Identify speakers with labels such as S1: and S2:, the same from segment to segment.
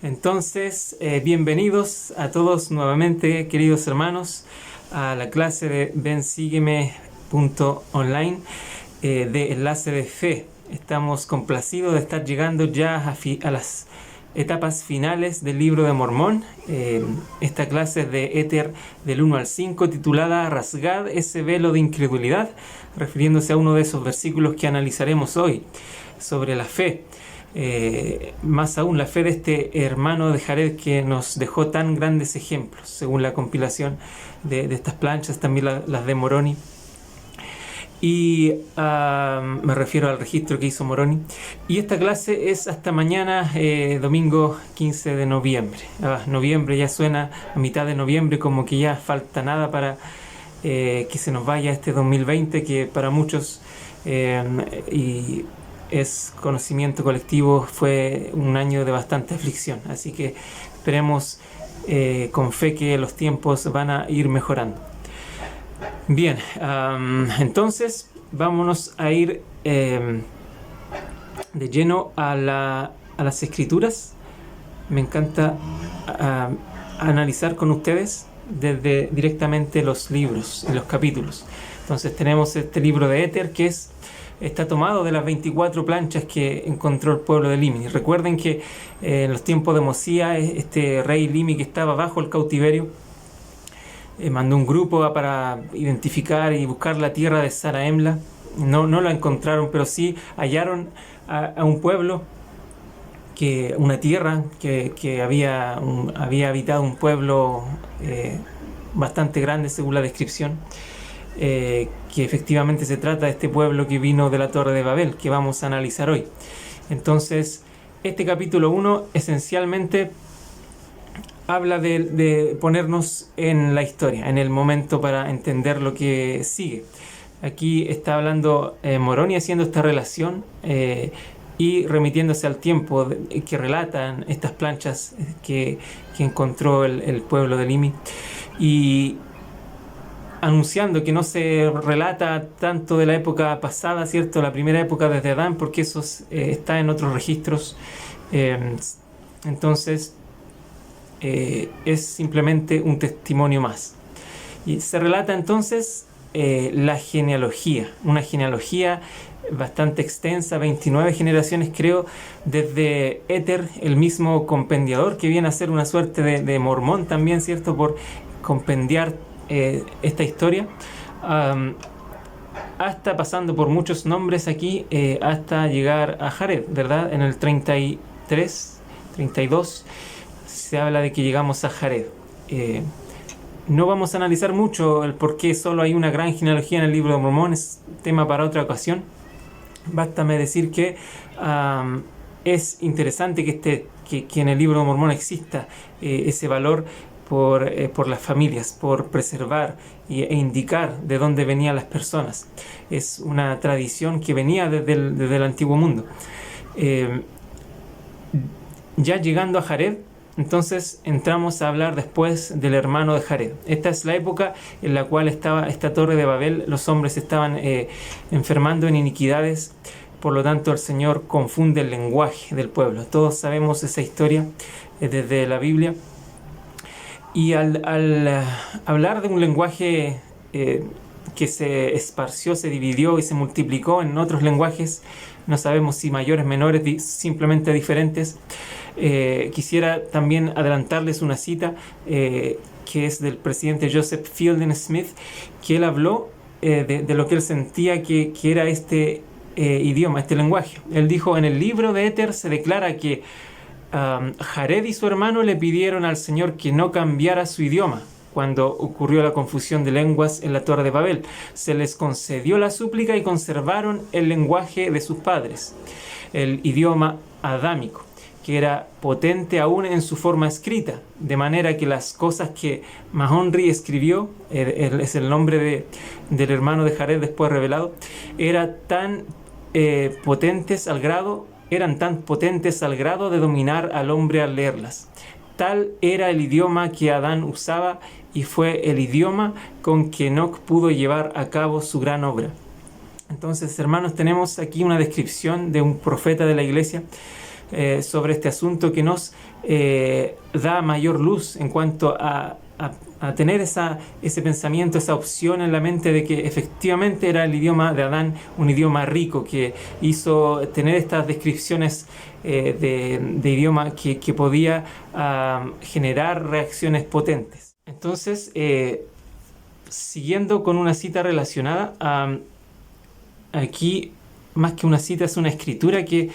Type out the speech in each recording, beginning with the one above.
S1: Entonces, bienvenidos a todos nuevamente, queridos hermanos, a la clase de vensígueme.online de Enlace de Fe. Estamos complacidos de estar llegando ya a las etapas finales del libro de Mormón. Esta clase es de Éter del 1 al 5, titulada Rasgad ese velo de incredulidad, refiriéndose a uno de esos versículos que analizaremos hoy sobre la fe. Más aún la fe de este hermano de Jared que nos dejó tan grandes ejemplos, según la compilación de estas planchas, también las de Moroni. Y me refiero al registro que hizo Moroni. Y esta clase es hasta mañana, domingo 15 de noviembre. Noviembre ya suena a mitad de noviembre, como que ya falta nada para que se nos vaya este 2020, que para muchos y es conocimiento colectivo, fue un año de bastante aflicción. Así que esperemos con fe que los tiempos van a ir mejorando. Bien, entonces vámonos a ir de lleno a las escrituras. Me encanta analizar con ustedes desde directamente los libros y los capítulos. Entonces tenemos este libro de Éter que está tomado de las 24 planchas que encontró el pueblo de Limi. Recuerden que en los tiempos de Mosía, este rey Limi, que estaba bajo el cautiverio, mandó un grupo para identificar y buscar la tierra de Zaraemla. No la encontraron, pero sí hallaron a un pueblo, una tierra que había habitado un pueblo bastante grande según la descripción. Que efectivamente se trata de este pueblo que vino de la Torre de Babel, que vamos a analizar hoy. Entonces, este capítulo 1 esencialmente habla de ponernos en la historia, en el momento para entender lo que sigue. Aquí está hablando Moroni, haciendo esta relación y remitiéndose al tiempo que relatan estas planchas que encontró el pueblo de Limi, y anunciando que no se relata tanto de la época pasada, ¿cierto? La primera época desde Adán, porque eso está en otros registros. Entonces, es simplemente un testimonio más. Y se relata entonces la genealogía, una genealogía bastante extensa, 29 generaciones creo, desde Éter, el mismo compendiador, que viene a ser una suerte de Mormón también, ¿cierto? Por compendiar esta historia, hasta pasando por muchos nombres aquí, hasta llegar a Jared, ¿verdad? En el 33, 32 se habla de que llegamos a Jared. No vamos a analizar mucho el por qué solo hay una gran genealogía en el libro de Mormón, es tema para otra ocasión. Bástame decir que es interesante que en el libro de Mormón exista ese valor por las familias, por preservar e indicar de dónde venían las personas. Es una tradición que venía desde el antiguo mundo. Ya llegando a Jared, entonces entramos a hablar después del hermano de Jared. Esta es la época en la cual estaba esta torre de Babel. Los hombres estaban enfermando en iniquidades, por lo tanto el Señor confunde el lenguaje del pueblo. Todos sabemos esa historia desde la Biblia. Y al hablar de un lenguaje que se esparció, se dividió y se multiplicó en otros lenguajes, no sabemos si mayores, menores, simplemente diferentes, quisiera también adelantarles una cita que es del presidente Joseph Fielding Smith, que él habló de lo que él sentía que era este idioma, este lenguaje. Él dijo: en el libro de Éter se declara que Jared y su hermano le pidieron al Señor que no cambiara su idioma cuando ocurrió la confusión de lenguas en la Torre de Babel. Se les concedió la súplica y conservaron el lenguaje de sus padres, el idioma adámico, que era potente aún en su forma escrita, de manera que las cosas que Mahonri escribió, es el nombre del hermano de Jared después revelado, eran tan potentes al grado de dominar al hombre al leerlas. Tal era el idioma que Adán usaba y fue el idioma con que Enoc pudo llevar a cabo su gran obra. Entonces, hermanos, tenemos aquí una descripción de un profeta de la iglesia sobre este asunto que nos da mayor luz en cuanto a tener ese pensamiento, esa opción en la mente de que efectivamente era el idioma de Adán un idioma rico que hizo tener estas descripciones de idioma que podía generar reacciones potentes. Entonces, siguiendo con una cita relacionada, aquí más que una cita es una escritura que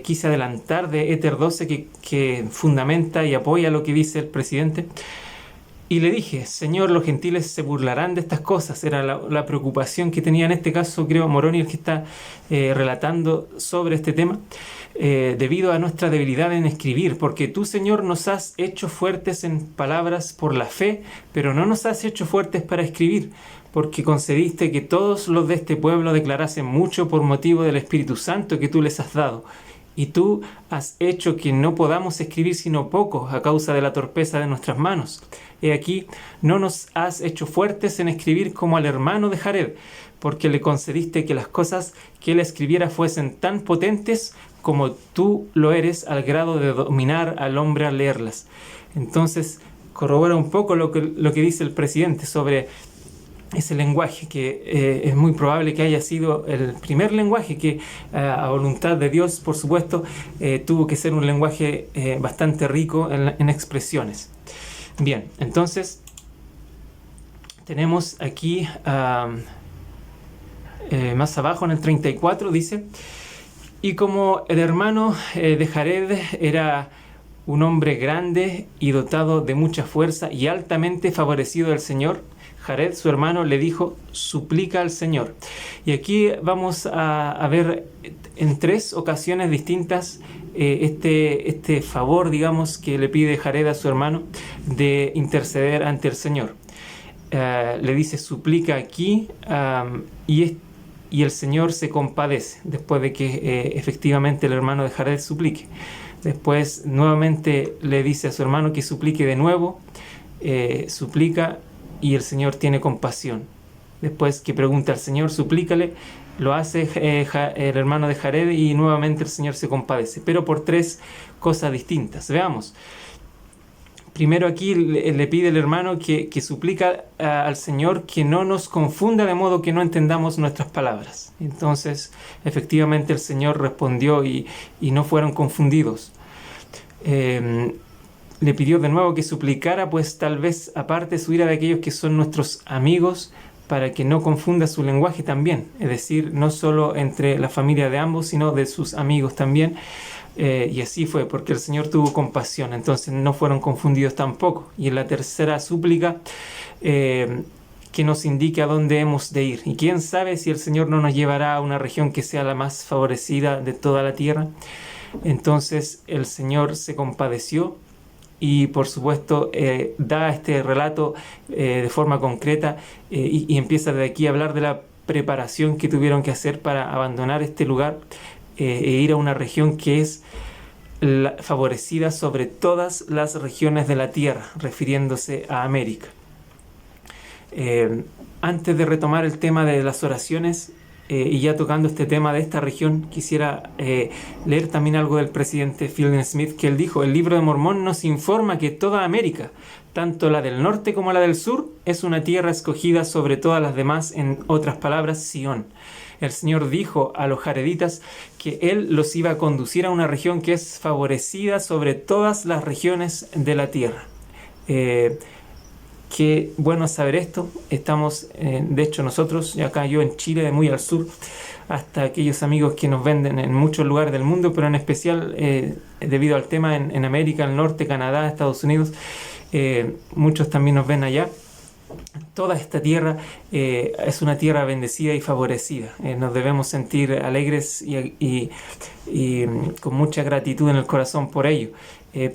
S1: quise adelantar de Éter 12 que fundamenta y apoya lo que dice el presidente. Y le dije, Señor, los gentiles se burlarán de estas cosas. Era la preocupación que tenía en este caso, creo, Moroni, el que está relatando sobre este tema, debido a nuestra debilidad en escribir. Porque tú, Señor, nos has hecho fuertes en palabras por la fe, pero no nos has hecho fuertes para escribir, porque concediste que todos los de este pueblo declarasen mucho por motivo del Espíritu Santo que tú les has dado. Y tú has hecho que no podamos escribir sino poco a causa de la torpeza de nuestras manos. He aquí, no nos has hecho fuertes en escribir como al hermano de Jared, porque le concediste que las cosas que él escribiera fuesen tan potentes como tú lo eres al grado de dominar al hombre al leerlas. Entonces, corrobora un poco lo que dice el presidente sobre ese lenguaje que es muy probable que haya sido el primer lenguaje que a voluntad de Dios, por supuesto, tuvo que ser un lenguaje bastante rico en expresiones. Bien, entonces tenemos aquí más abajo en el 34 dice: y como el hermano de Jared era un hombre grande y dotado de mucha fuerza y altamente favorecido del Señor, Jared, su hermano, le dijo, suplica al Señor. Y aquí vamos a ver en 3 ocasiones distintas este favor, digamos, que le pide Jared a su hermano de interceder ante el Señor. Le dice, suplica aquí, y el Señor se compadece, después de que efectivamente el hermano de Jared suplique. Después nuevamente le dice a su hermano que suplique de nuevo, suplica, y el Señor tiene compasión. Después que pregunta al Señor, suplícale, lo hace el hermano de Jared y nuevamente el Señor se compadece, pero por 3 cosas distintas. Veamos. Primero aquí le pide el hermano que suplica al Señor que no nos confunda de modo que no entendamos nuestras palabras. Entonces, efectivamente el Señor respondió y no fueron confundidos. Le pidió de nuevo que suplicara, pues tal vez aparte su ira de aquellos que son nuestros amigos, para que no confunda su lenguaje también, es decir, no solo entre la familia de ambos, sino de sus amigos también. Y así fue, porque el Señor tuvo compasión, entonces no fueron confundidos tampoco. Y en la tercera súplica, que nos indique a dónde hemos de ir. Y quién sabe si el Señor no nos llevará a una región que sea la más favorecida de toda la tierra. Entonces el Señor se compadeció y por supuesto da este relato de forma concreta y empieza de aquí a hablar de la preparación que tuvieron que hacer para abandonar este lugar e ir a una región que es favorecida sobre todas las regiones de la tierra, refiriéndose a América. Antes de retomar el tema de las oraciones, y ya tocando este tema de esta región, quisiera leer también algo del presidente Fielding Smith, que él dijo: el libro de Mormón nos informa que toda América, tanto la del norte como la del sur, es una tierra escogida sobre todas las demás, en otras palabras, Sión. El Señor dijo a los jareditas que Él los iba a conducir a una región que es favorecida sobre todas las regiones de la tierra. Qué bueno saber esto. Estamos, de hecho nosotros, y acá yo en Chile, de muy al sur, hasta aquellos amigos que nos venden en muchos lugares del mundo, pero en especial debido al tema en América, el norte, Canadá, Estados Unidos, muchos también nos ven allá. Toda esta tierra es una tierra bendecida y favorecida. Nos debemos sentir alegres y con mucha gratitud en el corazón por ello.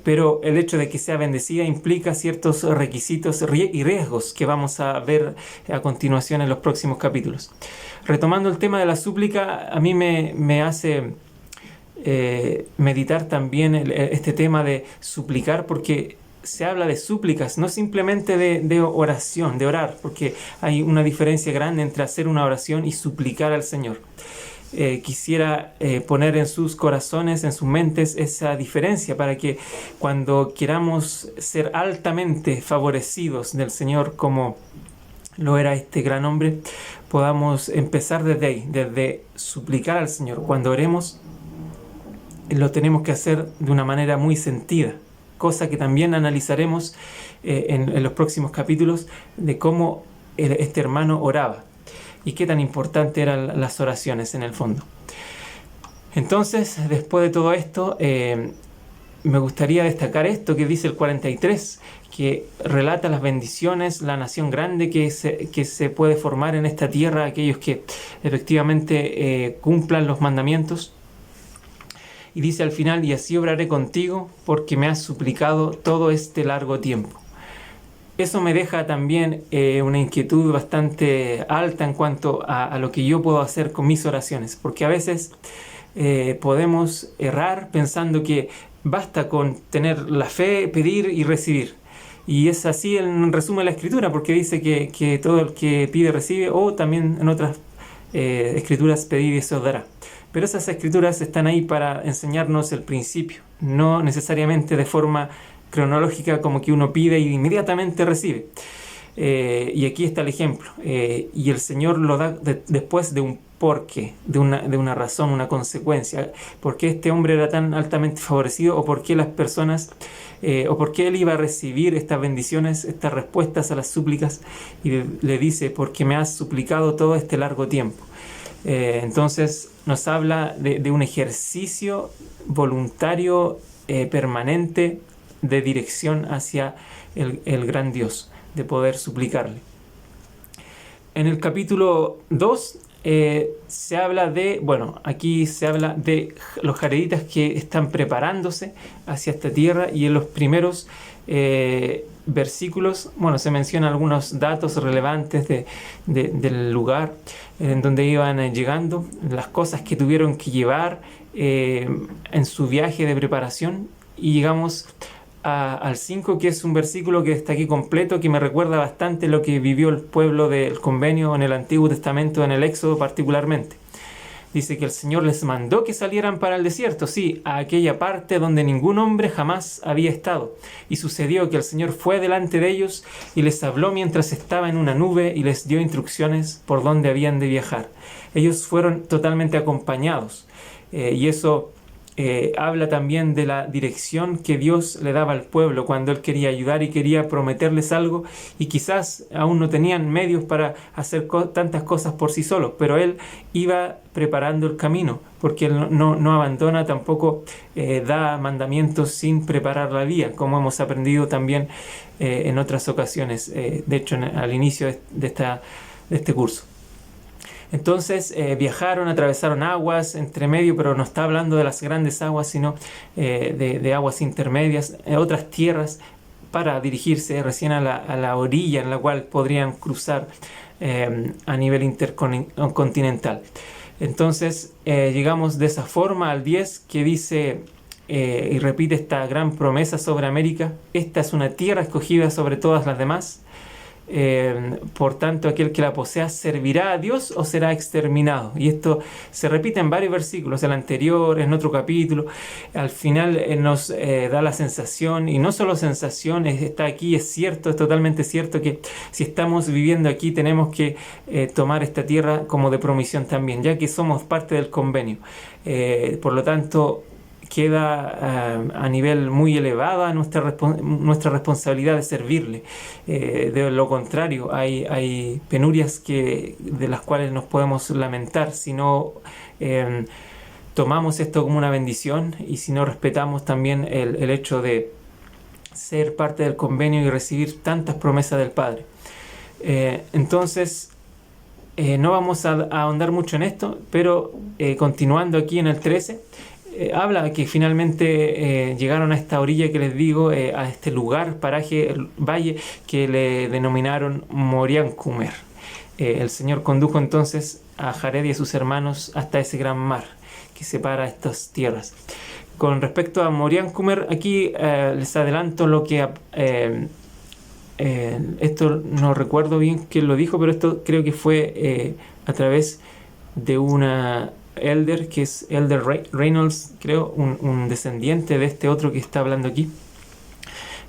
S1: Pero el hecho de que sea bendecida implica ciertos requisitos y riesgos que vamos a ver a continuación en los próximos capítulos. Retomando el tema de la súplica, a mí me hace meditar también este tema de suplicar, porque se habla de súplicas, no simplemente de oración, de orar, porque hay una diferencia grande entre hacer una oración y suplicar al Señor. quisiera poner en sus corazones, en sus mentes, esa diferencia para que cuando queramos ser altamente favorecidos del Señor como lo era este gran hombre, podamos empezar desde ahí, desde suplicar al Señor. Cuando oremos, lo tenemos que hacer de una manera muy sentida, cosa que también analizaremos en los próximos capítulos de cómo este hermano oraba y qué tan importante eran las oraciones en el fondo. Entonces, después de todo esto, me gustaría destacar esto que dice el 43, que relata las bendiciones, la nación grande que se puede formar en esta tierra, aquellos que efectivamente cumplan los mandamientos. Y dice al final: y así obraré contigo, porque me has suplicado todo este largo tiempo. Eso me deja también una inquietud bastante alta en cuanto a lo que yo puedo hacer con mis oraciones, porque a veces podemos errar pensando que basta con tener la fe, pedir y recibir. Y es así en resumen la Escritura, porque dice que todo el que pide recibe, o también en otras Escrituras, pedid y se os dará. Pero esas Escrituras están ahí para enseñarnos el principio, no necesariamente de forma cronológica como que uno pide y inmediatamente recibe. Y aquí está el ejemplo. Y el Señor lo da después de un porqué, de una razón, una consecuencia. ¿Por qué este hombre era tan altamente favorecido? ¿O por qué las personas, o por qué él iba a recibir estas bendiciones, estas respuestas a las súplicas? Y le dice: porque me has suplicado todo este largo tiempo. Entonces nos habla de un ejercicio voluntario, permanente, de dirección hacia el gran Dios, de poder suplicarle. En el capítulo 2 se habla de, aquí se habla de los jareditas que están preparándose hacia esta tierra, y en los primeros versículos, se mencionan algunos datos relevantes del lugar en donde iban llegando, las cosas que tuvieron que llevar en su viaje de preparación, y llegamos al 5, que es un versículo que está aquí completo, que me recuerda bastante lo que vivió el pueblo del convenio en el Antiguo Testamento, en el Éxodo particularmente. Dice que el Señor les mandó que salieran para el desierto, sí, a aquella parte donde ningún hombre jamás había estado. Y sucedió que el Señor fue delante de ellos y les habló mientras estaba en una nube y les dio instrucciones por dónde habían de viajar. Ellos fueron totalmente acompañados, y eso habla también de la dirección que Dios le daba al pueblo cuando Él quería ayudar y quería prometerles algo, y quizás aún no tenían medios para hacer tantas cosas por sí solos, pero Él iba preparando el camino, porque Él no abandona, tampoco da mandamientos sin preparar la vía, como hemos aprendido también en otras ocasiones, de hecho al inicio de este curso. Entonces viajaron, atravesaron aguas entre medio, pero no está hablando de las grandes aguas, sino de aguas intermedias, otras tierras, para dirigirse recién a la orilla en la cual podrían cruzar a nivel intercontinental. Entonces llegamos de esa forma al 10, que dice y repite esta gran promesa sobre América: esta es una tierra escogida sobre todas las demás. Por tanto, aquel que la posea servirá a Dios o será exterminado. Y esto se repite en varios versículos, el anterior, en otro capítulo. Al final nos da la sensación, y no solo sensación, está aquí, es cierto, es totalmente cierto, que si estamos viviendo aquí tenemos que tomar esta tierra como de promisión también, ya que somos parte del convenio. Por lo tanto, queda a nivel muy elevado nuestra responsabilidad de servirle. De lo contrario, hay penurias de las cuales nos podemos lamentar si no tomamos esto como una bendición, y si no respetamos también el hecho de ser parte del convenio y recibir tantas promesas del Padre. Entonces, no vamos a ahondar mucho en esto, pero continuando aquí en el 13, habla que finalmente llegaron a esta orilla que les digo, a este lugar, paraje, valle, que le denominaron Moriancumer. El Señor condujo entonces a Jared y a sus hermanos hasta ese gran mar que separa estas tierras. Con respecto a Moriancumer, aquí les adelanto lo que esto no recuerdo bien quién lo dijo, pero esto creo que fue a través de una elder, que es Elder Reynolds, creo, un descendiente de este otro que está hablando aquí,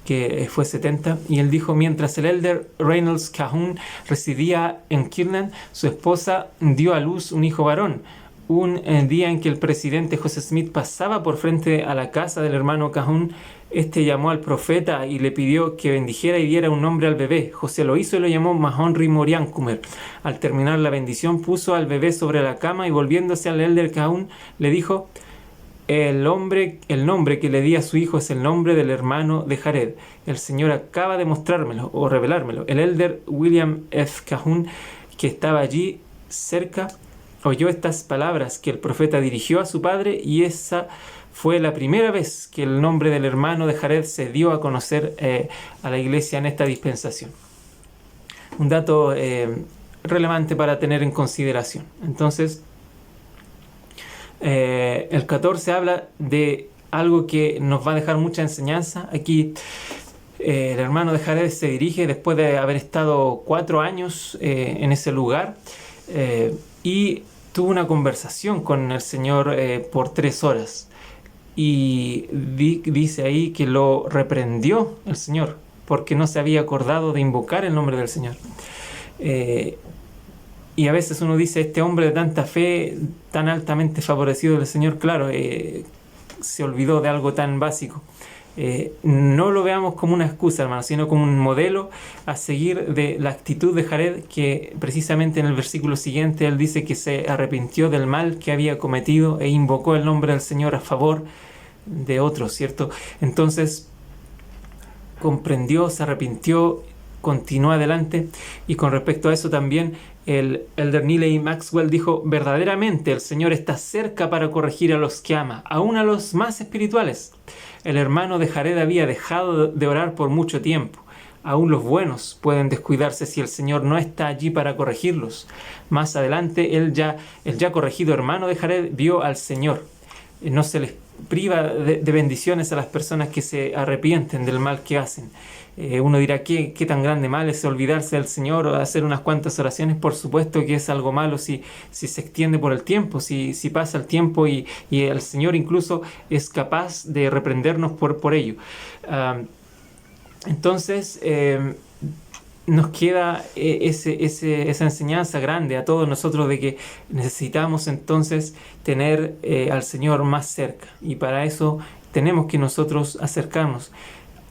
S1: que fue 70, y él dijo: mientras el Elder Reynolds Cahun residía en Kirtland, su esposa dio a luz un hijo varón. Un día en que el presidente José Smith pasaba por frente a la casa del hermano Cahun, este llamó al profeta y le pidió que bendijera y diera un nombre al bebé. José lo hizo y lo llamó Mahonry Moriancumer. Al terminar la bendición, puso al bebé sobre la cama y, volviéndose al Elder Cahun, le dijo: el nombre que le di a su hijo es el nombre del hermano de Jared. El Señor acaba de mostrármelo o revelármelo. El Elder William F. Cahun, que estaba allí cerca, oyó estas palabras que el profeta dirigió a su padre, y esa fue la primera vez que el nombre del hermano de Jared se dio a conocer a la iglesia en esta dispensación. Un dato relevante para tener en consideración. Entonces, el 14 habla de algo que nos va a dejar mucha enseñanza. Aquí el hermano de Jared se dirige después de haber estado 4 años en ese lugar, y tuvo una conversación con el Señor por 3 horas. Y dice ahí que lo reprendió el Señor porque no se había acordado de invocar el nombre del Señor. Y a veces uno dice: este hombre de tanta fe, tan altamente favorecido del Señor, claro, se olvidó de algo tan básico. No lo veamos como una excusa, hermano, sino como un modelo a seguir de la actitud de Jared, que precisamente en el versículo siguiente él dice que se arrepintió del mal que había cometido e invocó el nombre del Señor a favor de otros, ¿cierto? Entonces comprendió, se arrepintió, continuó adelante. Y con respecto a eso también el Elder Neely Maxwell dijo: verdaderamente el Señor está cerca para corregir a los que ama, aún a los más espirituales. El hermano de Jared había dejado de orar por mucho tiempo. Aún los buenos pueden descuidarse si el Señor no está allí para corregirlos. Más adelante el ya corregido hermano de Jared vio al Señor. No se les priva de bendiciones a las personas que se arrepienten del mal que hacen. Uno dirá: ¿qué tan grande mal es olvidarse del Señor o hacer unas cuantas oraciones? Por supuesto que es algo malo si se extiende por el tiempo, si pasa el tiempo y el Señor incluso es capaz de reprendernos por ello. Entonces nos queda esa enseñanza grande a todos nosotros de que necesitamos entonces tener al Señor más cerca, y para eso tenemos que nosotros acercarnos,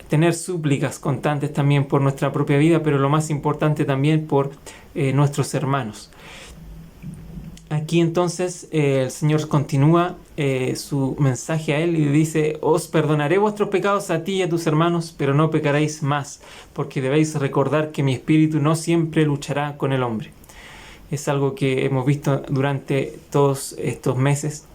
S1: tener súplicas constantes también por nuestra propia vida, pero lo más importante también por nuestros hermanos. Aquí entonces el Señor continúa su mensaje a él y dice: os perdonaré vuestros pecados a ti y a tus hermanos, pero no pecaréis más, porque debéis recordar que mi espíritu no siempre luchará con el hombre. Es algo que hemos visto durante todos estos meses.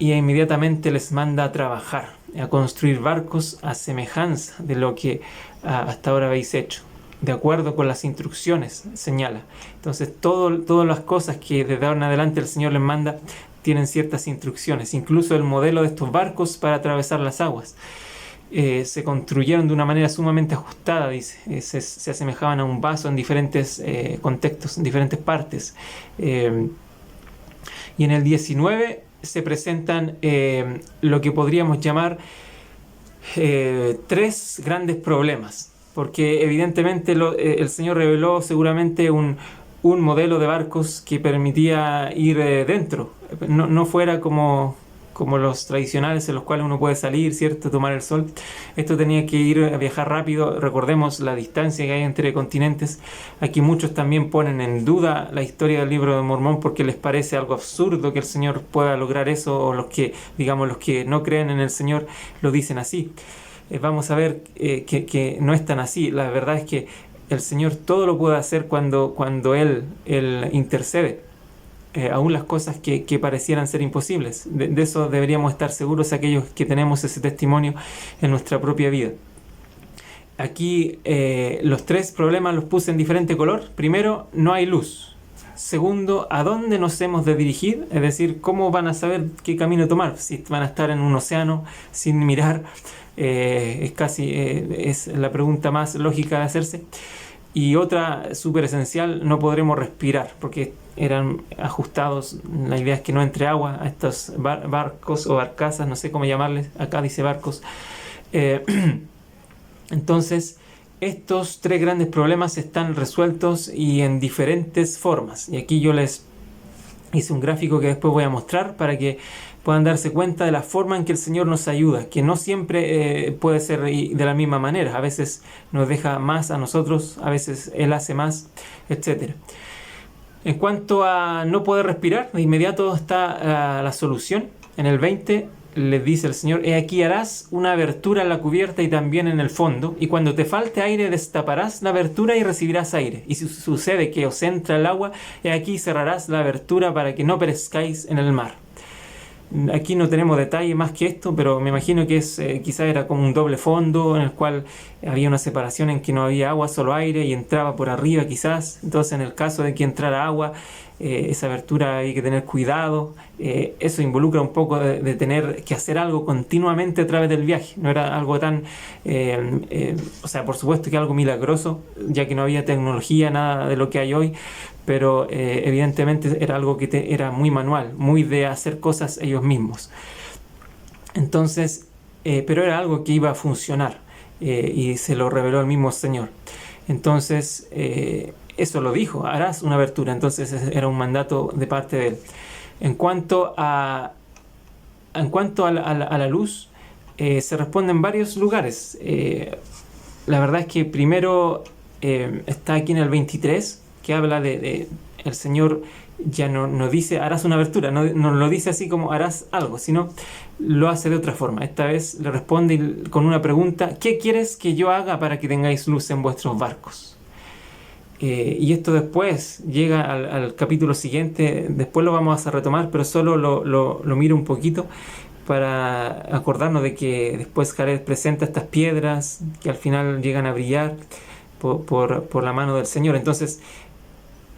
S1: Y inmediatamente les manda a trabajar, a construir barcos a semejanza de lo que hasta ahora habéis hecho, de acuerdo con las instrucciones, señala. Entonces todas las cosas que desde ahora en adelante el Señor les manda tienen ciertas instrucciones, incluso el modelo de estos barcos para atravesar las aguas. Se construyeron de una manera sumamente ajustada, dice. Se asemejaban a un vaso en diferentes contextos, en diferentes partes. Y en el 19 se presentan lo que podríamos llamar 3 grandes problemas, porque evidentemente el Señor reveló seguramente un modelo de barcos que permitía ir dentro, no fuera como los tradicionales en los cuales uno puede salir, ¿cierto?, tomar el sol. Esto tenía que ir a viajar rápido. Recordemos la distancia que hay entre continentes. Aquí muchos también ponen en duda la historia del libro de Mormón porque les parece algo absurdo que el Señor pueda lograr eso, o los que no creen en el Señor lo dicen así. Vamos a ver que no es tan así. La verdad es que el Señor todo lo puede hacer cuando Él intercede. Aún las cosas que parecieran ser imposibles. De eso deberíamos estar seguros aquellos que tenemos ese testimonio en nuestra propia vida. Aquí los 3 problemas los puse en diferente color. Primero, no hay luz. Segundo, ¿a dónde nos hemos de dirigir? Es decir, ¿cómo van a saber qué camino tomar? Si van a estar en un océano sin mirar, es la pregunta más lógica de hacerse. Y otra súper esencial, no podremos respirar porque eran ajustados. La idea es que no entre agua a estos barcos o barcazas, no sé cómo llamarles, acá dice barcos. Entonces, estos tres grandes problemas están resueltos y en diferentes formas. Y aquí yo les hice un gráfico que después voy a mostrar para que puedan darse cuenta de la forma en que el Señor nos ayuda, que no siempre puede ser de la misma manera. A veces nos deja más a nosotros, a veces Él hace más, etc. En cuanto a no poder respirar, de inmediato está la solución. En el 20 les dice el Señor: he aquí harás una abertura en la cubierta y también en el fondo, y cuando te falte aire destaparás la abertura y recibirás aire. Y si sucede que os entra el agua, he aquí cerrarás la abertura para que no perezcáis en el mar. Aquí no tenemos detalle más que esto, pero me imagino que quizá era como un doble fondo en el cual había una separación en que no había agua, solo aire, y entraba por arriba quizás. Entonces, en el caso de que entrara agua, esa abertura hay que tener cuidado. Eso involucra un poco de tener que hacer algo continuamente a través del viaje. No era algo tan... o sea, por supuesto que algo milagroso, ya que no había tecnología, nada de lo que hay hoy, pero evidentemente era algo que era muy manual, muy de hacer cosas ellos mismos. Entonces, pero era algo que iba a funcionar, y se lo reveló el mismo Señor. Entonces, eso lo dijo: harás una abertura. Entonces era un mandato de parte de Él. En cuanto a la luz, se responde en varios lugares. La verdad es que primero está aquí en el 23, que habla de el Señor ya no dice harás una abertura, no lo dice así como harás algo, sino lo hace de otra forma. Esta vez le responde con una pregunta: ¿qué quieres que yo haga para que tengáis luz en vuestros barcos? Y esto después llega al capítulo siguiente, después lo vamos a retomar, pero solo lo miro un poquito para acordarnos de que después Jared presenta estas piedras que al final llegan a brillar por la mano del Señor. Entonces,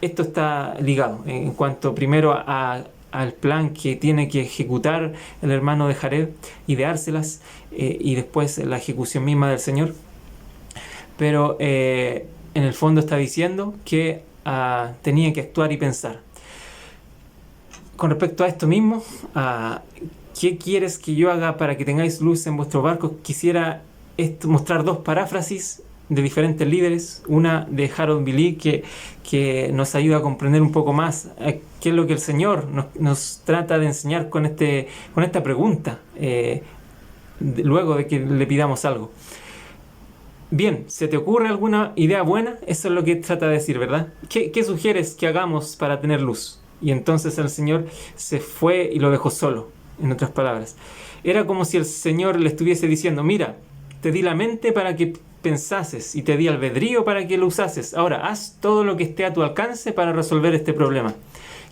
S1: esto está ligado en cuanto primero al plan que tiene que ejecutar el hermano de Jared, ideárselas, y después la ejecución misma del Señor. Pero en el fondo está diciendo que tenía que actuar y pensar. Con respecto a esto mismo, ¿qué quieres que yo haga para que tengáis luz en vuestros barcos? Quisiera mostrar dos paráfrasis de diferentes líderes. Una de Harold Billy, que nos ayuda a comprender un poco más qué es lo que el Señor nos trata de enseñar con esta pregunta, luego de que le pidamos algo. Bien, ¿se te ocurre alguna idea buena? Eso es lo que trata de decir, ¿verdad? ¿Qué sugieres que hagamos para tener luz? Y entonces el Señor se fue y lo dejó solo, en otras palabras. Era como si el Señor le estuviese diciendo: mira, te di la mente para que pensases y te di albedrío para que lo usases. Ahora, haz todo lo que esté a tu alcance para resolver este problema.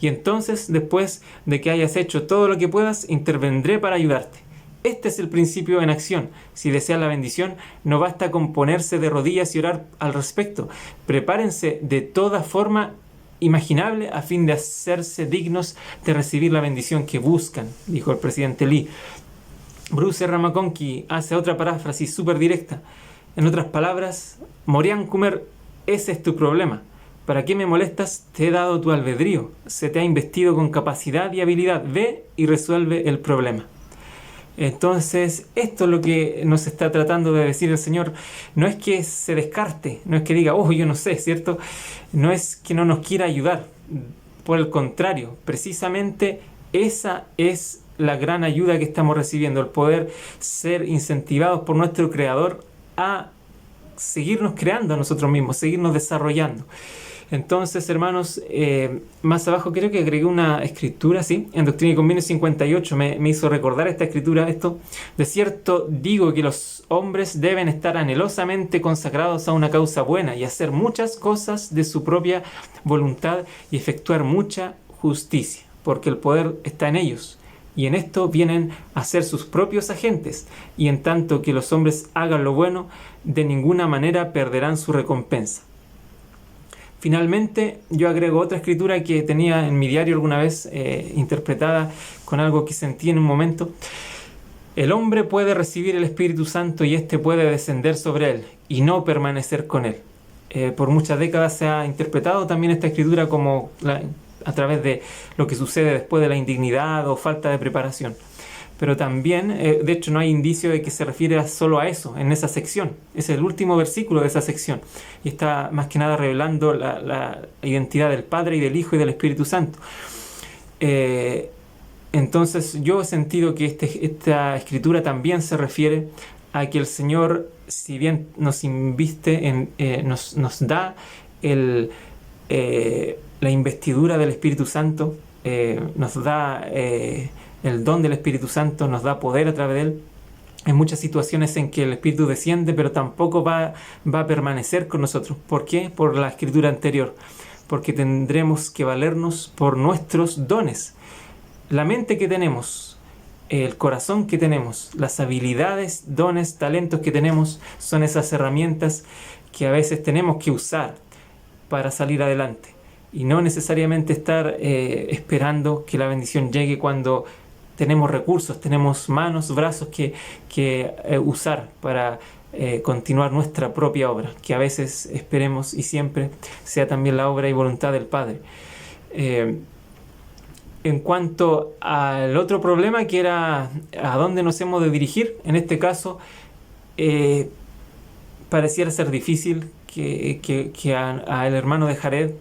S1: Y entonces, después de que hayas hecho todo lo que puedas, intervendré para ayudarte. Este es el principio en acción. Si deseas la bendición, no basta con ponerse de rodillas y orar al respecto. Prepárense de toda forma imaginable a fin de hacerse dignos de recibir la bendición que buscan, dijo el presidente Lee. Bruce R. McConkie hace otra paráfrasis súper directa. En otras palabras: Morian Kumer, ese es tu problema. ¿Para qué me molestas? Te he dado tu albedrío. Se te ha investido con capacidad y habilidad. Ve y resuelve el problema. Entonces, esto es lo que nos está tratando de decir el Señor. No es que se descarte, no es que diga, yo no sé, ¿cierto? No es que no nos quiera ayudar. Por el contrario, precisamente esa es la gran ayuda que estamos recibiendo, el poder ser incentivados por nuestro Creador a seguirnos creando a nosotros mismos, seguirnos desarrollando. Entonces, hermanos, más abajo creo que agregué una escritura, ¿sí? En Doctrina y Convenios 58 me hizo recordar esta escritura, esto: de cierto digo que los hombres deben estar anhelosamente consagrados a una causa buena y hacer muchas cosas de su propia voluntad y efectuar mucha justicia, porque el poder está en ellos. Y en esto vienen a ser sus propios agentes, y en tanto que los hombres hagan lo bueno, de ninguna manera perderán su recompensa. Finalmente, yo agrego otra escritura que tenía en mi diario alguna vez, interpretada con algo que sentí en un momento. El hombre puede recibir el Espíritu Santo y éste puede descender sobre él y no permanecer con él. por muchas décadas se ha interpretado también esta escritura como a través de lo que sucede después de la indignidad o falta de preparación. Pero también, de hecho, no hay indicio de que se refiere solo a eso, en esa sección. Es el último versículo de esa sección. Y está más que nada revelando la identidad del Padre y del Hijo y del Espíritu Santo. Entonces yo he sentido que esta escritura también se refiere a que el Señor, si bien nos inviste, nos da la investidura del Espíritu Santo, nos da el don del Espíritu Santo, nos da poder a través de Él. Hay muchas situaciones en que el Espíritu desciende, pero tampoco va a permanecer con nosotros. ¿Por qué? Por la escritura anterior. Porque tendremos que valernos por nuestros dones. La mente que tenemos, el corazón que tenemos, las habilidades, dones, talentos que tenemos, son esas herramientas que a veces tenemos que usar para salir adelante. Y no necesariamente estar esperando que la bendición llegue cuando tenemos recursos, tenemos manos, brazos que usar para continuar nuestra propia obra, que a veces esperemos y siempre sea también la obra y voluntad del Padre. En cuanto al otro problema, que era a dónde nos hemos de dirigir, en este caso pareciera ser difícil que al hermano de Jared,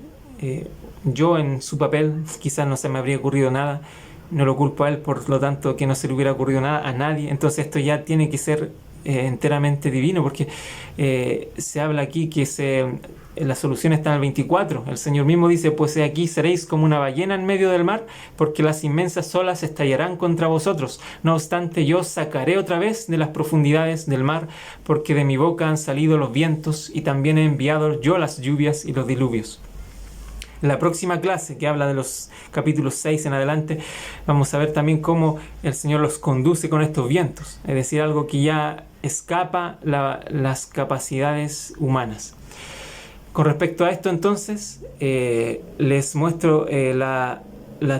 S1: yo en su papel quizás no se me habría ocurrido nada, no lo culpo a él, por lo tanto que no se le hubiera ocurrido nada a nadie. Entonces esto ya tiene que ser enteramente divino, porque se habla aquí que la solución está en el 24. El Señor mismo dice: pues aquí seréis como una ballena en medio del mar, porque las inmensas olas estallarán contra vosotros. No obstante, yo os sacaré otra vez de las profundidades del mar, porque de mi boca han salido los vientos, y también he enviado yo las lluvias y los diluvios. La próxima clase, que habla de los capítulos 6 en adelante, vamos a ver también cómo el Señor los conduce con estos vientos, es decir, algo que ya escapa las capacidades humanas. Con respecto a esto, entonces, les muestro la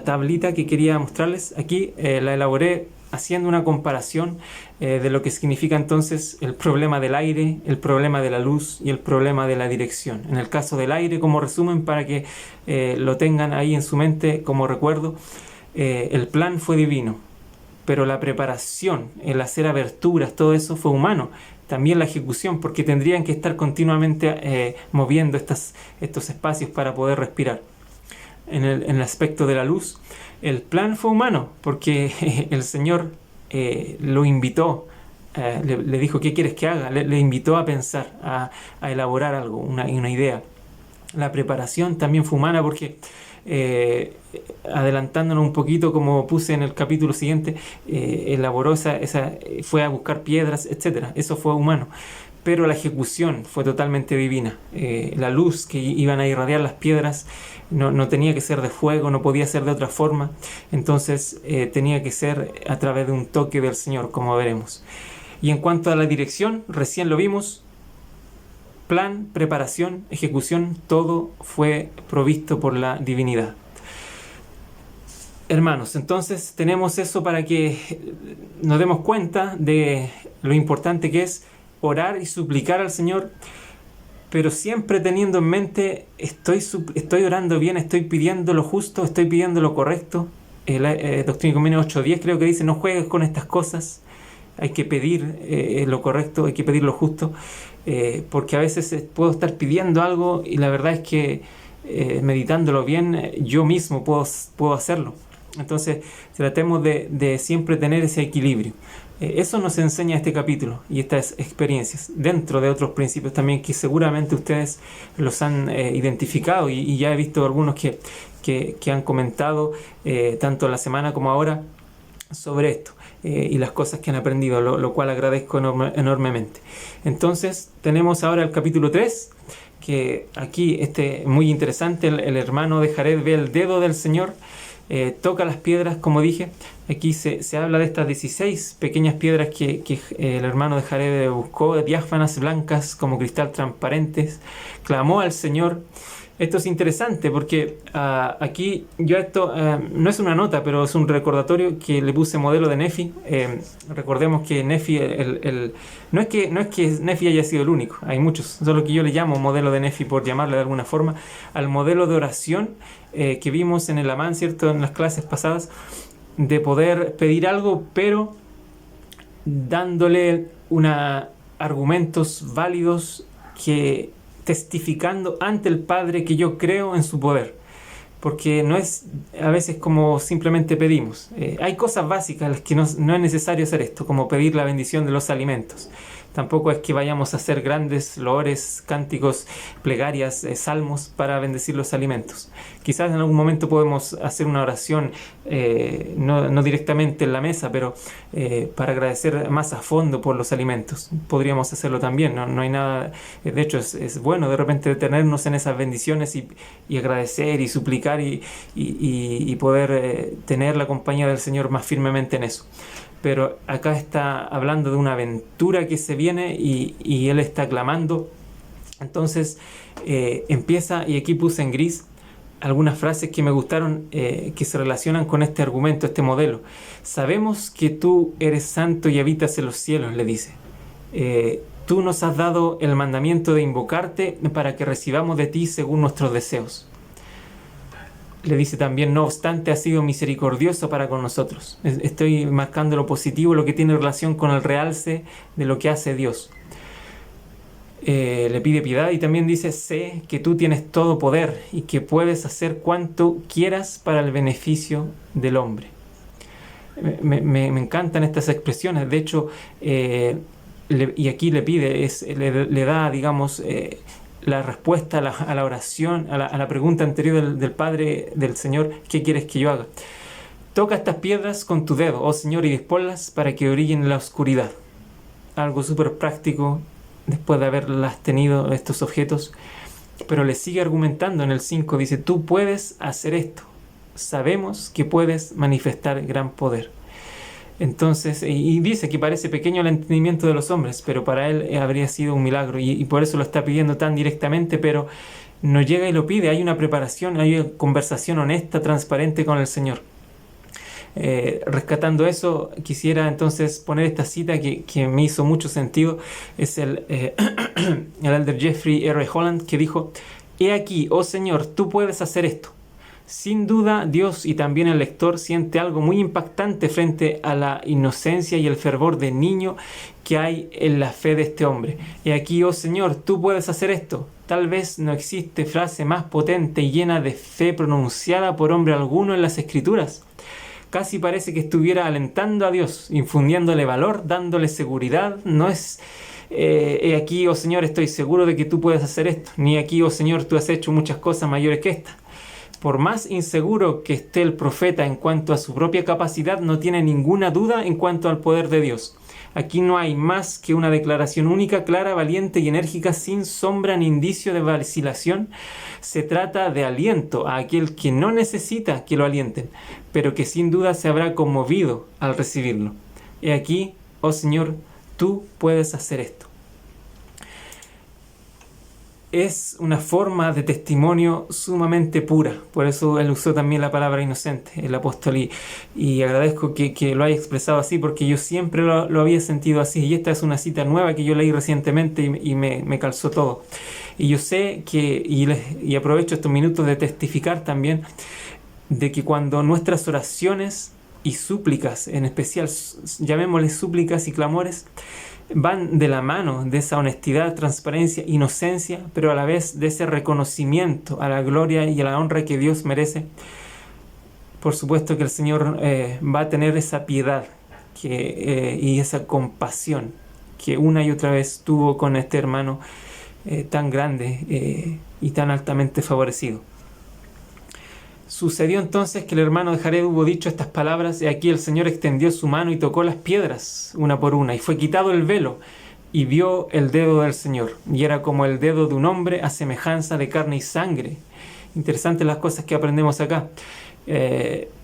S1: tablita que quería mostrarles. Aquí la elaboré haciendo una comparación de lo que significa entonces el problema del aire, el problema de la luz y el problema de la dirección. En el caso del aire, como resumen, para que lo tengan ahí en su mente como recuerdo, el plan fue divino, pero la preparación, el hacer aberturas, todo eso fue humano. También la ejecución, porque tendrían que estar continuamente moviendo estos espacios para poder respirar. En el aspecto de la luz, el plan fue humano, porque el Señor lo invitó, le dijo: ¿qué quieres que haga? Le invitó a pensar, a elaborar algo, una idea. La preparación también fue humana, porque adelantándonos un poquito, como puse en el capítulo siguiente, elaboró fue a buscar piedras, etcétera. Eso fue humano. Pero la ejecución fue totalmente divina. La luz que iban a irradiar las piedras no tenía que ser de fuego, no podía ser de otra forma. Entonces tenía que ser a través de un toque del Señor, como veremos. Y en cuanto a la dirección, recién lo vimos: plan, preparación, ejecución, todo fue provisto por la divinidad. Hermanos, entonces tenemos eso para que nos demos cuenta de lo importante que es orar y suplicar al Señor, pero siempre teniendo en mente: estoy orando bien, estoy pidiendo lo justo, estoy pidiendo lo correcto. Doctrina y Convenio 8.10 creo que dice: no juegues con estas cosas. Hay que pedir lo correcto, hay que pedir lo justo, porque a veces puedo estar pidiendo algo y la verdad es que meditándolo bien yo mismo puedo hacerlo. Entonces tratemos de siempre tener ese equilibrio. Eso nos enseña este capítulo y estas experiencias, dentro de otros principios también que seguramente ustedes los han identificado, y ya he visto algunos que han comentado tanto la semana como ahora sobre esto y las cosas que han aprendido, lo cual agradezco enormemente. Entonces tenemos ahora el capítulo 3, que aquí muy interesante. El hermano de Jared ve el dedo del Señor, toca las piedras, como dije. Aquí se habla de estas 16 pequeñas piedras que el hermano de Jared buscó, diáfanas, blancas como cristal, transparentes. Clamó al Señor Esto es interesante porque aquí yo esto no es una nota, pero es un recordatorio que le puse modelo de Nefi. Recordemos que Nefi, no es que Nefi haya sido el único, hay muchos, solo que yo le llamo modelo de Nefi por llamarle de alguna forma al modelo de oración que vimos en el Amán, ¿cierto? En las clases pasadas, de poder pedir algo, pero dándole argumentos válidos que testificando ante el Padre que yo creo en su poder, porque no es a veces como simplemente pedimos. Hay cosas básicas en las que no es necesario hacer esto, como pedir la bendición de los alimentos. Tampoco es que vayamos a hacer grandes loores, cánticos, plegarias, salmos para bendecir los alimentos. Quizás en algún momento podemos hacer una oración, no directamente en la mesa, pero para agradecer más a fondo por los alimentos. Podríamos hacerlo también, no hay nada. De hecho, es bueno de repente detenernos en esas bendiciones y agradecer y suplicar y poder tener la compañía del Señor más firmemente en eso. Pero acá está hablando de una aventura que se viene y él está clamando. Entonces empieza, y aquí puse en gris algunas frases que me gustaron, que se relacionan con este argumento, este modelo. Sabemos que tú eres santo y habitas en los cielos, le dice. Tú nos has dado el mandamiento de invocarte para que recibamos de ti según nuestros deseos. Le dice también, no obstante, ha sido misericordioso para con nosotros. Estoy marcando lo positivo, lo que tiene relación con el realce de lo que hace Dios. Le pide piedad y también dice, sé que tú tienes todo poder y que puedes hacer cuanto quieras para el beneficio del hombre. Me encantan estas expresiones. De hecho, y aquí le pide, le da, digamos, la respuesta a la oración, a la pregunta anterior del Padre, del Señor, ¿qué quieres que yo haga? Toca estas piedras con tu dedo, oh Señor, y disponlas para que brillen en la oscuridad. Algo súper práctico después de haberlas tenido estos objetos, pero le sigue argumentando en el 5, dice, tú puedes hacer esto, sabemos que puedes manifestar gran poder. Entonces, y dice que parece pequeño el entendimiento de los hombres, pero para él habría sido un milagro, y por eso lo está pidiendo tan directamente, pero no llega y lo pide. Hay una preparación, hay una conversación honesta, transparente con el Señor. Rescatando eso, quisiera entonces poner esta cita que me hizo mucho sentido. Es el elder Jeffrey R. Holland, que dijo, he aquí, oh Señor, tú puedes hacer esto. Sin duda, Dios y también el lector siente algo muy impactante frente a la inocencia y el fervor de niño que hay en la fe de este hombre. Y aquí, oh Señor, tú puedes hacer esto. Tal vez no existe frase más potente y llena de fe pronunciada por hombre alguno en las Escrituras. Casi parece que estuviera alentando a Dios, infundiéndole valor, dándole seguridad. No es... he aquí, oh Señor, estoy seguro de que tú puedes hacer esto. Ni aquí, oh Señor, tú has hecho muchas cosas mayores que esta. Por más inseguro que esté el profeta en cuanto a su propia capacidad, no tiene ninguna duda en cuanto al poder de Dios. Aquí no hay más que una declaración única, clara, valiente y enérgica, sin sombra ni indicio de vacilación. Se trata de aliento a aquel que no necesita que lo alienten, pero que sin duda se habrá conmovido al recibirlo. He aquí, oh Señor, tú puedes hacer esto. Es una forma de testimonio sumamente pura, por eso él usó también la palabra inocente, el apóstol, y agradezco que lo haya expresado así, porque yo siempre lo había sentido así, y esta es una cita nueva que yo leí recientemente y me calzó todo. Y yo sé que, y aprovecho estos minutos de testificar también, de que cuando nuestras oraciones y súplicas, en especial llamémosles súplicas y clamores, van de la mano de esa honestidad, transparencia, inocencia, pero a la vez de ese reconocimiento a la gloria y a la honra que Dios merece. Por supuesto que el Señor va a tener esa piedad y esa compasión que una y otra vez tuvo con este hermano tan grande y tan altamente favorecido. Sucedió entonces que el hermano de Jared hubo dicho estas palabras, y aquí el Señor extendió su mano y tocó las piedras una por una, y fue quitado el velo, y vio el dedo del Señor, y era como el dedo de un hombre a semejanza de carne y sangre. Interesantes las cosas que aprendemos acá.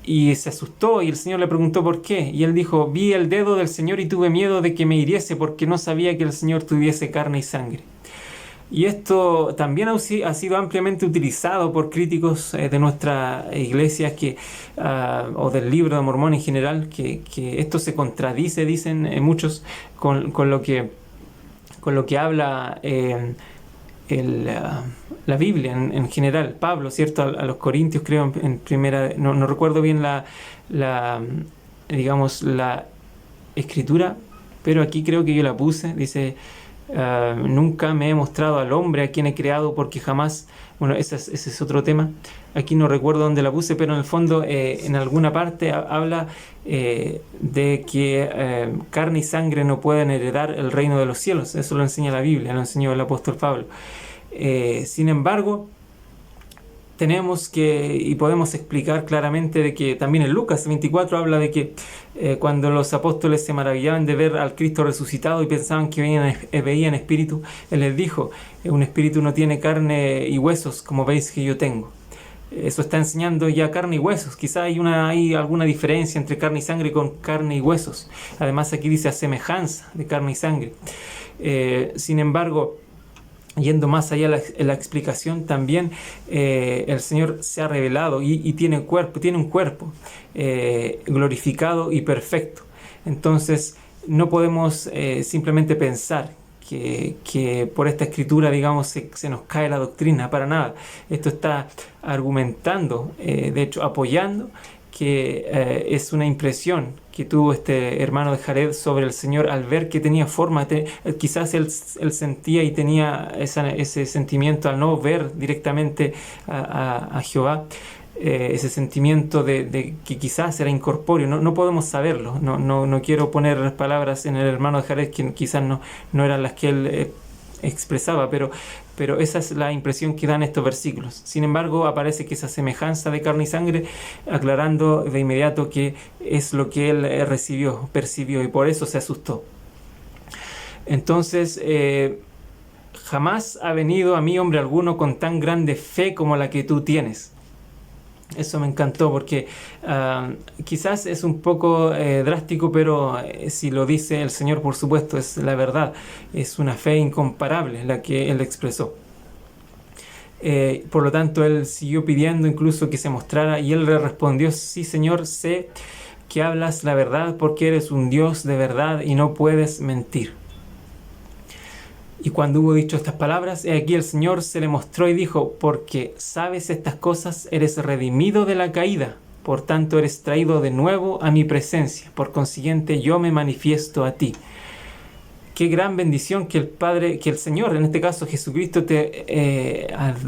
S1: Y se asustó, y el Señor le preguntó por qué, y él dijo, vi el dedo del Señor y tuve miedo de que me hiriese, porque no sabía que el Señor tuviese carne y sangre. Y esto también ha sido ampliamente utilizado por críticos de nuestra iglesia o del Libro de Mormón en general, que esto se contradice, dicen muchos, con lo que habla la Biblia en general. Pablo, ¿cierto? A los Corintios, creo, en primera, no recuerdo bien digamos, la escritura, pero aquí creo que yo la puse. Dice: nunca me he mostrado al hombre a quien he creado, porque jamás... Bueno, ese es otro tema. Aquí no recuerdo dónde la puse, pero en el fondo en alguna parte habla de que carne y sangre no pueden heredar el reino de los cielos. Eso lo enseña la Biblia, lo enseñó el apóstol Pablo. Sin embargo, tenemos y podemos explicar claramente de que también en Lucas 24 habla de que cuando los apóstoles se maravillaban de ver al Cristo resucitado y pensaban que veían espíritu, Él les dijo: un espíritu no tiene carne y huesos como veis que yo tengo. Eso está enseñando ya carne y huesos. Quizá hay alguna diferencia entre carne y sangre con carne y huesos. Además aquí dice a semejanza de carne y sangre. Sin embargo, yendo más allá en la explicación, también el Señor se ha revelado y tiene un cuerpo glorificado y perfecto. Entonces no podemos simplemente pensar que por esta escritura, digamos, se nos cae la doctrina, para nada. Esto está argumentando, de hecho apoyando, que es una impresión que tuvo este hermano de Jared sobre el Señor al ver que tenía forma. Quizás él sentía y tenía ese sentimiento al no ver directamente a Jehová, ese sentimiento de que quizás era incorpóreo. No podemos saberlo. No quiero poner palabras en el hermano de Jared que quizás no eran las que él expresaba, pero esa es la impresión que dan estos versículos. Sin embargo, aparece que esa semejanza de carne y sangre, aclarando de inmediato que es lo que él percibió, y por eso se asustó. Entonces, jamás ha venido a mí hombre alguno con tan grande fe como la que tú tienes. Eso me encantó, porque quizás es un poco drástico, pero si lo dice el Señor, por supuesto, es la verdad. Es una fe incomparable la que Él expresó. Por lo tanto, Él siguió pidiendo incluso que se mostrara, y Él le respondió: sí, Señor, sé que hablas la verdad, porque eres un Dios de verdad y no puedes mentir. Y cuando hubo dicho estas palabras, aquí el Señor se le mostró y dijo: porque sabes estas cosas, eres redimido de la caída, por tanto eres traído de nuevo a mi presencia, por consiguiente yo me manifiesto a ti. Qué gran bendición que el Señor, en este caso Jesucristo, te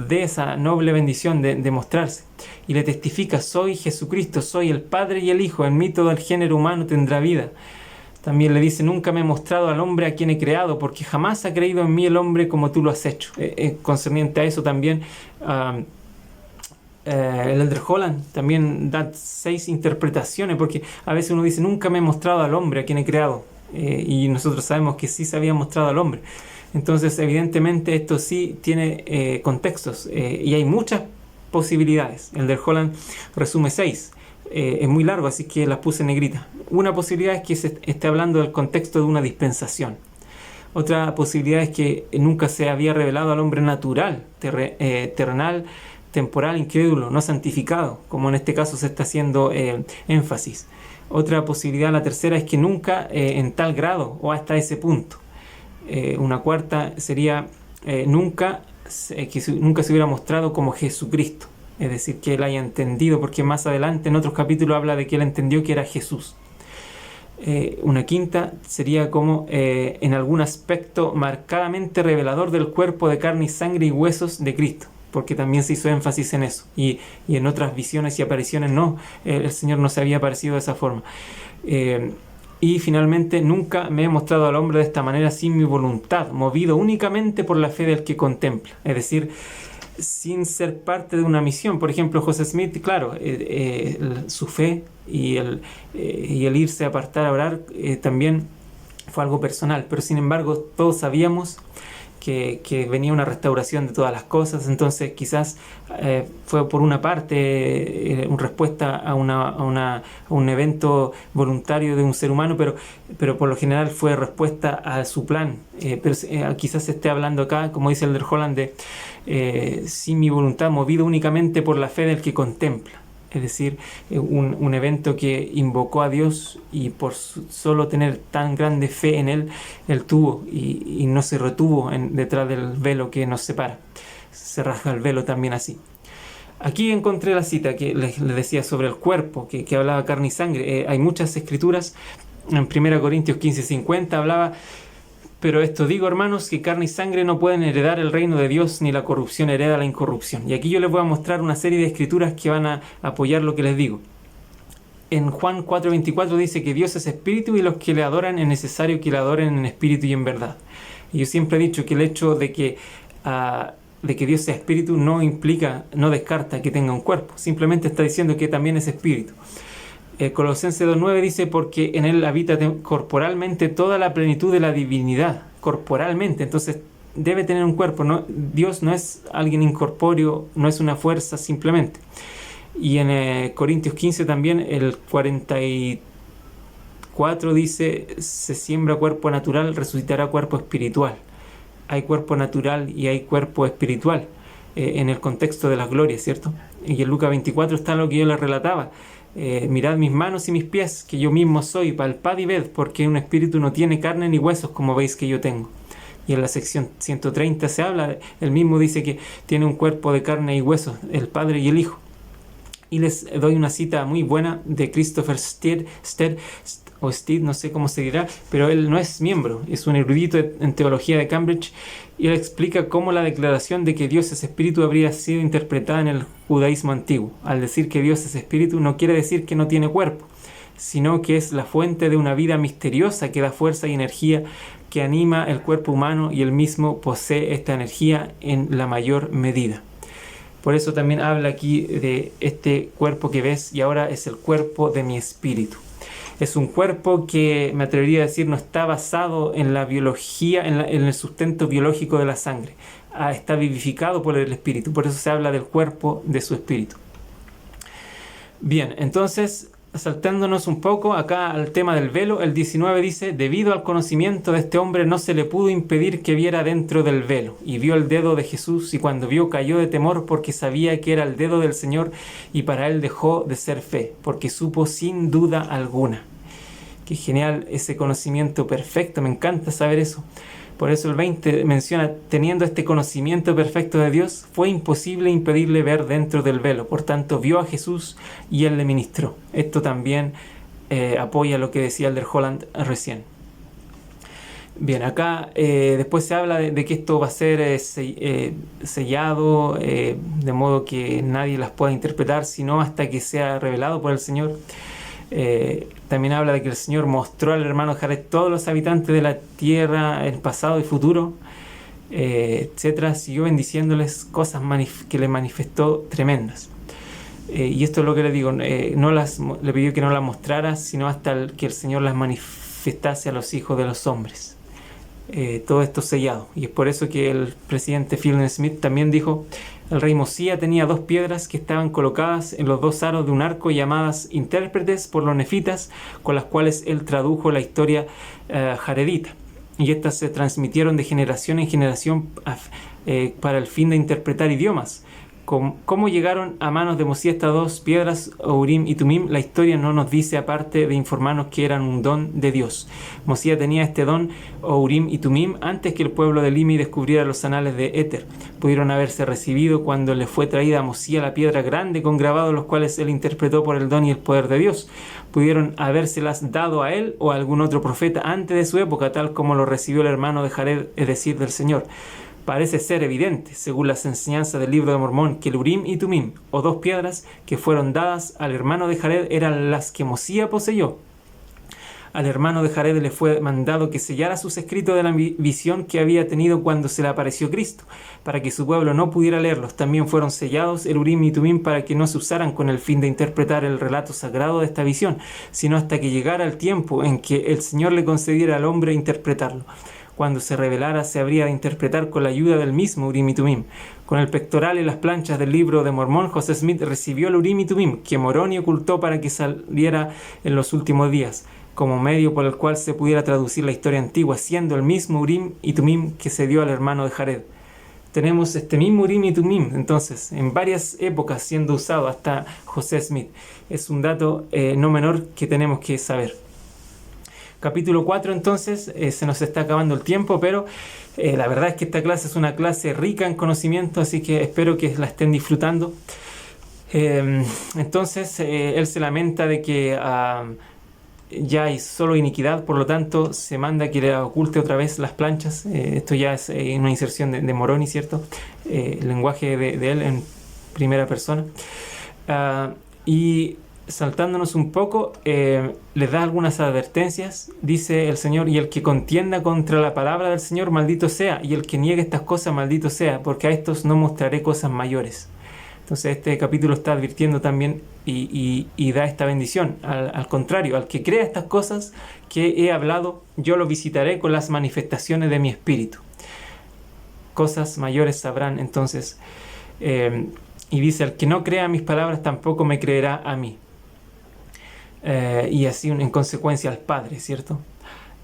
S1: dé esa noble bendición de mostrarse. Y le testifica: soy Jesucristo, soy el Padre y el Hijo, en mí todo el género humano tendrá vida. También le dice: nunca me he mostrado al hombre a quien he creado, porque jamás ha creído en mí el hombre como tú lo has hecho. Concerniente a eso también, el Elder Holland también da 6 interpretaciones, porque a veces uno dice: nunca me he mostrado al hombre a quien he creado, y nosotros sabemos que sí se había mostrado al hombre. Entonces, evidentemente, esto sí tiene contextos, y hay muchas posibilidades. El Elder Holland resume 6. Es muy largo, así que las puse en negrita. Una posibilidad es que se esté hablando del contexto de una dispensación. Otra posibilidad es que nunca se había revelado al hombre natural, terrenal, temporal, incrédulo, no santificado, como en este caso se está haciendo énfasis. Otra posibilidad, la tercera, es que nunca en tal grado o hasta ese punto. Una cuarta sería que nunca se hubiera mostrado como Jesucristo. Es decir, que él haya entendido, porque más adelante en otros capítulos habla de que él entendió que era Jesús. Una quinta sería como en algún aspecto marcadamente revelador del cuerpo de carne y sangre y huesos de Cristo, porque también se hizo énfasis en eso. Y en otras visiones y apariciones el Señor no se había aparecido de esa forma. Y finalmente, nunca me he mostrado al hombre de esta manera sin mi voluntad, movido únicamente por la fe del que contempla. Es decir, sin ser parte de una misión. Por ejemplo, José Smith, claro, su fe y el irse a apartar a orar también fue algo personal, pero sin embargo todos sabíamos que venía una restauración de todas las cosas. Entonces quizás fue por una parte una respuesta a un evento voluntario de un ser humano, pero por lo general fue respuesta a su plan. Quizás se esté hablando acá, como dice Elder Holland, de sin mi voluntad, movido únicamente por la fe del que contempla. Es decir, un evento que invocó a Dios y por solo tener tan grande fe en Él, Él tuvo y no se retuvo detrás del velo que nos separa. Se rasga el velo también así. Aquí encontré la cita que les decía sobre el cuerpo, que hablaba carne y sangre. Hay muchas escrituras. En 1 Corintios 15:50 hablaba: pero esto digo, hermanos, que carne y sangre no pueden heredar el reino de Dios, ni la corrupción hereda la incorrupción. Y aquí yo les voy a mostrar una serie de escrituras que van a apoyar lo que les digo. En Juan 4:24 dice que Dios es espíritu y los que le adoran es necesario que le adoren en espíritu y en verdad. Y yo siempre he dicho que el hecho de que Dios sea espíritu no descarta que tenga un cuerpo. Simplemente está diciendo que también es espíritu. Colosenses 2:9 dice: porque en él habita corporalmente toda la plenitud de la divinidad, corporalmente. Entonces debe tener un cuerpo, ¿no? Dios no es alguien incorpóreo, no es una fuerza simplemente. Y en Corintios 15 también, el 44 dice: se siembra cuerpo natural, resucitará cuerpo espiritual. Hay cuerpo natural y hay cuerpo espiritual en el contexto de las glorias, ¿cierto? Y en Lucas 24 está lo que yo les relataba: mirad mis manos y mis pies, que yo mismo soy, palpad y ved, porque un espíritu no tiene carne ni huesos, como veis que yo tengo. Y en la sección 130 se habla, él mismo dice que tiene un cuerpo de carne y huesos, el Padre y el Hijo. Y les doy una cita muy buena de Christopher Stead, no sé cómo se dirá, pero él no es miembro, es un erudito en teología de Cambridge, y él explica cómo la declaración de que Dios es espíritu habría sido interpretada en el judaísmo antiguo. Al decir que Dios es espíritu no quiere decir que no tiene cuerpo, sino que es la fuente de una vida misteriosa que da fuerza y energía, que anima el cuerpo humano, y él mismo posee esta energía en la mayor medida. Por eso también habla aquí de este cuerpo que ves, y ahora es el cuerpo de mi espíritu. Es un cuerpo que, me atrevería a decir, no está basado en la biología, en el sustento biológico de la sangre. Está vivificado por el espíritu. Por eso se habla del cuerpo de su espíritu. Bien, entonces, saltándonos un poco acá al tema del velo, el 19 dice: debido al conocimiento de este hombre no se le pudo impedir que viera dentro del velo, y vio el dedo de Jesús, y cuando vio cayó de temor, porque sabía que era el dedo del Señor, y para él dejó de ser fe, porque supo sin duda alguna. Qué genial ese conocimiento perfecto, me encanta saber eso. Por eso el 20 menciona: teniendo este conocimiento perfecto de Dios, fue imposible impedirle ver dentro del velo. Por tanto, vio a Jesús y él le ministró. Esto también apoya lo que decía Elder Holland recién. Bien, acá después se habla de que esto va a ser sellado, de modo que nadie las pueda interpretar, sino hasta que sea revelado por el Señor. También habla de que el Señor mostró al hermano Jared todos los habitantes de la tierra, el pasado y futuro, etcétera. Siguió bendiciéndoles cosas que le manifestó tremendas. Y esto es lo que le digo, le pidió que no las mostrara, sino hasta que el Señor las manifestase a los hijos de los hombres. Todo esto sellado. Y es por eso que el presidente Phil Smith también dijo: el rey Mosía tenía 2 piedras que estaban colocadas en los 2 aros de un arco, llamadas intérpretes por los nefitas, con las cuales él tradujo la historia jaredita. Y estas se transmitieron de generación en generación para el fin de interpretar idiomas. ¿Cómo llegaron a manos de Mosía estas 2 piedras, Urim y Tumim? La historia no nos dice, aparte de informarnos que eran un don de Dios. Mosía tenía este don, Urim y Tumim, antes que el pueblo de Limi descubriera los anales de Éter. Pudieron haberse recibido cuando le fue traída a Mosía la piedra grande con grabados, los cuales él interpretó por el don y el poder de Dios. Pudieron habérselas dado a él o a algún otro profeta antes de su época, tal como lo recibió el hermano de Jared, es decir, del Señor. Parece ser evidente, según las enseñanzas del libro de Mormón, que el Urim y Tumim, o 2 piedras que fueron dadas al hermano de Jared, eran las que Mosía poseyó. Al hermano de Jared le fue mandado que sellara sus escritos de la visión que había tenido cuando se le apareció Cristo, para que su pueblo no pudiera leerlos. También fueron sellados el Urim y Tumim para que no se usaran con el fin de interpretar el relato sagrado de esta visión, sino hasta que llegara el tiempo en que el Señor le concediera al hombre interpretarlo. Cuando se revelara, se habría de interpretar con la ayuda del mismo Urim y Tumim. Con el pectoral y las planchas del libro de Mormón, José Smith recibió el Urim y Tumim, que Moroni ocultó para que saliera en los últimos días, como medio por el cual se pudiera traducir la historia antigua, siendo el mismo Urim y Tumim que se dio al hermano de Jared. Tenemos este mismo Urim y Tumim, entonces, en varias épocas siendo usado hasta José Smith. Es un dato no menor que tenemos que saber. Capítulo 4, entonces, se nos está acabando el tiempo, pero la verdad es que esta clase es una clase rica en conocimiento, así que espero que la estén disfrutando. Entonces, él se lamenta de que ya hay solo iniquidad, por lo tanto se manda que le oculte otra vez las planchas. Esto ya es una inserción de Moroni, ¿cierto? El lenguaje de él en primera persona. Y saltándonos un poco, les da algunas advertencias. Dice el Señor: y el que contienda contra la palabra del Señor, maldito sea, y el que niegue estas cosas, maldito sea, porque a estos no mostraré cosas mayores. Entonces este capítulo está advirtiendo también y da esta bendición. Al contrario, al que crea estas cosas que he hablado, yo lo visitaré con las manifestaciones de mi espíritu. Cosas mayores sabrán entonces. Y dice: al que no crea mis palabras, tampoco me creerá a mí. Y así en consecuencia al Padre, ¿cierto?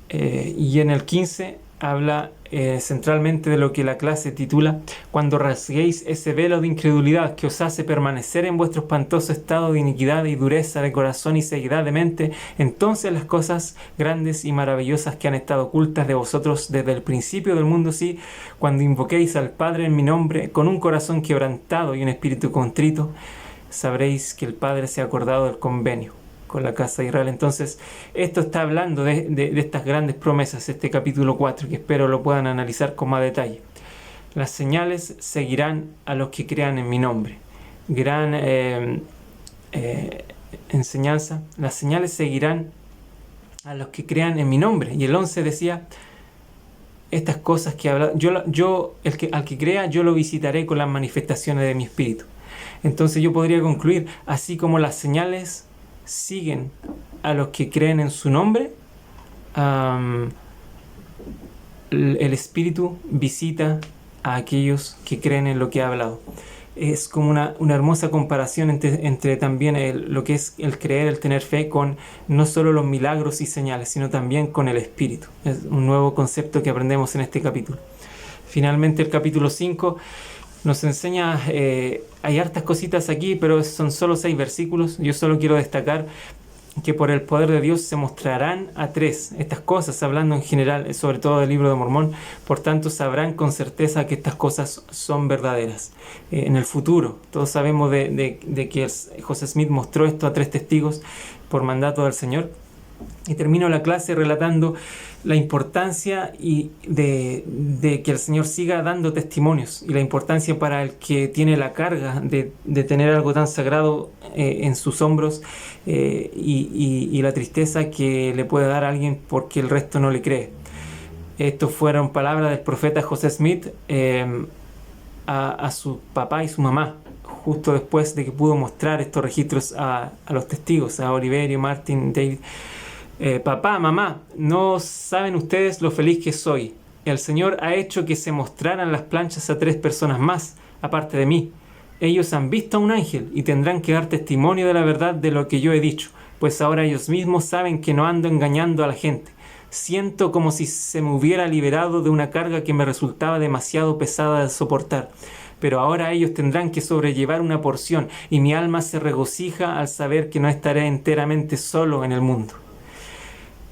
S1: Y en el 15 habla centralmente de lo que la clase titula: cuando rasguéis ese velo de incredulidad que os hace permanecer en vuestro espantoso estado de iniquidad y dureza de corazón y ceguedad de mente, entonces las cosas grandes y maravillosas que han estado ocultas de vosotros desde el principio del mundo, sí, cuando invoquéis al Padre en mi nombre con un corazón quebrantado y un espíritu contrito, sabréis que el Padre se ha acordado del convenio con la casa de Israel. Entonces, esto está hablando de estas grandes promesas, este capítulo 4, que espero lo puedan analizar con más detalle. Las señales seguirán a los que crean en mi nombre. Gran enseñanza. Las señales seguirán a los que crean en mi nombre. Y el 11 decía estas cosas que habla: al que crea, yo lo visitaré con las manifestaciones de mi espíritu. Entonces yo podría concluir: así como las señales siguen a los que creen en su nombre, el Espíritu visita a aquellos que creen en lo que ha hablado. Es como una hermosa comparación entre también lo que es el creer, el tener fe, con no solo los milagros y señales, sino también con el Espíritu. Es un nuevo concepto que aprendemos en este capítulo. Finalmente, el capítulo 5 nos enseña, hay hartas cositas aquí, pero son solo 6 versículos. Yo solo quiero destacar que por el poder de Dios se mostrarán a 3 estas cosas, hablando en general, sobre todo del libro de Mormón. Por tanto, sabrán con certeza que estas cosas son verdaderas. En el futuro, todos sabemos de que José Smith mostró esto a 3 testigos por mandato del Señor. Y termino la clase relatando la importancia de que el Señor siga dando testimonios, y la importancia para el que tiene la carga de tener algo tan sagrado en sus hombros, y la tristeza que le puede dar a alguien porque el resto no le cree. Estos fueron palabras del profeta José Smith a su papá y su mamá, justo después de que pudo mostrar estos registros a los testigos, a Oliverio, Martin, David. Papá, mamá, no saben ustedes lo feliz que soy. El Señor ha hecho que se mostraran las planchas a 3 personas más, aparte de mí. Ellos han visto a un ángel y tendrán que dar testimonio de la verdad de lo que yo he dicho, pues ahora ellos mismos saben que no ando engañando a la gente. Siento como si se me hubiera liberado de una carga que me resultaba demasiado pesada de soportar. Pero ahora ellos tendrán que sobrellevar una porción, y mi alma se regocija al saber que no estaré enteramente solo en el mundo.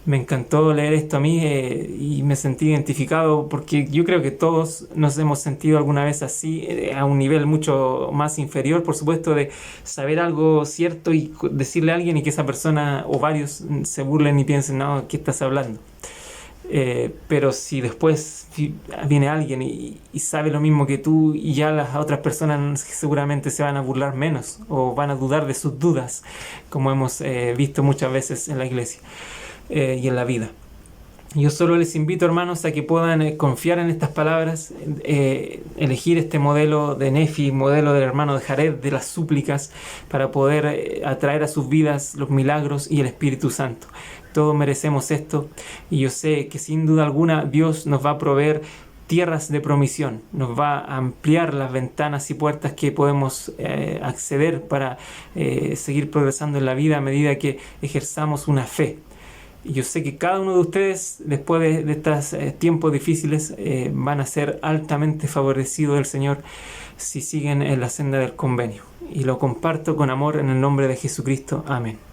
S1: Me encantó leer esto a mí, y me sentí identificado, porque yo creo que todos nos hemos sentido alguna vez así, a un nivel mucho más inferior, por supuesto, de saber algo cierto y decirle a alguien y que esa persona o varios se burlen y piensen: no, ¿qué estás hablando? Pero si después viene alguien y sabe lo mismo que tú, y ya las otras personas seguramente se van a burlar menos o van a dudar de sus dudas, como hemos visto muchas veces en la iglesia y en la vida. Yo solo les invito, hermanos, a que puedan confiar en estas palabras, elegir este modelo de Nefi, modelo del hermano de Jared, de las súplicas, para poder atraer a sus vidas los milagros y el Espíritu Santo. Todos merecemos esto, y yo sé que sin duda alguna Dios nos va a proveer tierras de promisión, nos va a ampliar las ventanas y puertas que podemos acceder para seguir progresando en la vida a medida que ejerzamos una fe. Y yo sé que cada uno de ustedes, después de estos tiempos difíciles, van a ser altamente favorecidos del Señor si siguen en la senda del convenio. Y lo comparto con amor en el nombre de Jesucristo. Amén.